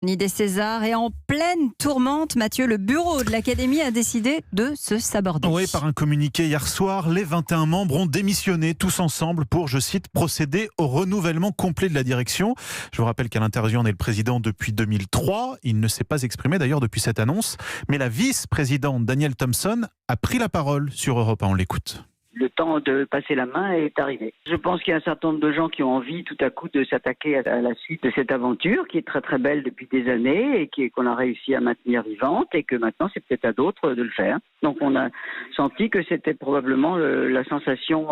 Ni des Césars et en pleine tourmente, Mathieu, le bureau de l'Académie a décidé de se saborder. Oui, par un communiqué hier soir, les 21 membres ont démissionné tous ensemble pour, je cite, procéder au renouvellement complet de la direction. Je vous rappelle qu'à l'intérieur, on est le président depuis 2003. Il ne s'est pas exprimé d'ailleurs depuis cette annonce. Mais la vice-présidente Danielle Thompson a pris la parole sur Europe 1. On l'écoute. Le temps de passer la main est arrivé. Je pense qu'il y a un certain nombre de gens qui ont envie tout à coup de s'attaquer à la suite de cette aventure qui est très très belle depuis des années et qu'on a réussi à maintenir vivante et que maintenant c'est peut-être à d'autres de le faire. Donc on a senti que c'était probablement la sensation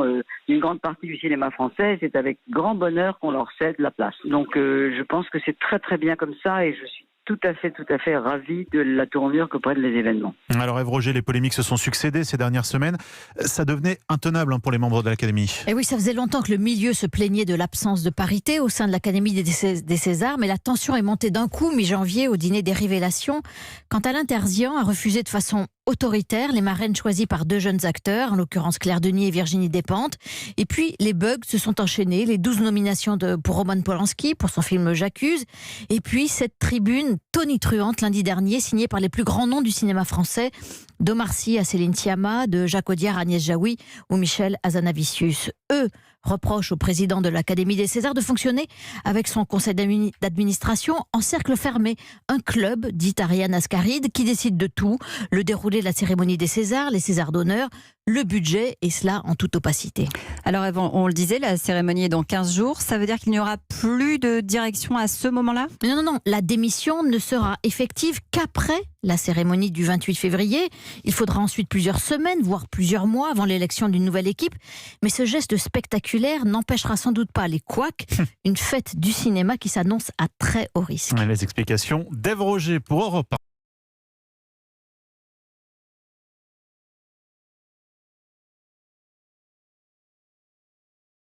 d'une grande partie du cinéma français. C'est avec grand bonheur qu'on leur cède la place. Donc je pense que c'est très très bien comme ça et je suis tout à fait ravi de la tournure que prennent les événements. Alors Ève Roger, les polémiques se sont succédées ces dernières semaines. Ça devenait intenable pour les membres de l'Académie. Et oui, ça faisait longtemps que le milieu se plaignait de l'absence de parité au sein de l'Académie des Césars, mais la tension est montée d'un coup mi-janvier au dîner des révélations, quand Alain Terzian a refusé de façon autoritaire les marraines choisies par deux jeunes acteurs, en l'occurrence Claire Denis et Virginie Despentes. Et puis les bugs se sont enchaînés, les 12 nominations pour Roman Polanski pour son film J'accuse, et puis cette tribune tonitruante lundi dernier signée par les plus grands noms du cinéma français, d'Omar Sy à Céline Sciamma, de Jacques Audiard à Agnès Jaoui ou Michel Hazanavicius. Eux reprochent au président de l'Académie des Césars de fonctionner avec son conseil d'administration en cercle fermé. Un club, dit Ariane Ascaride, qui décide de tout, le déroulé de la cérémonie des Césars, les Césars d'honneur, le budget, et cela en toute opacité. Alors Ève, on le disait, la cérémonie est dans 15 jours. Ça veut dire qu'il n'y aura plus de direction à ce moment-là ? Non. La démission ne sera effective qu'après la cérémonie du 28 février. Il faudra ensuite plusieurs semaines, voire plusieurs mois avant l'élection d'une nouvelle équipe. Mais ce geste spectaculaire n'empêchera sans doute pas les couacs, une fête du cinéma qui s'annonce à très haut risque. Les explications d'Ève Roger pour Europe 1.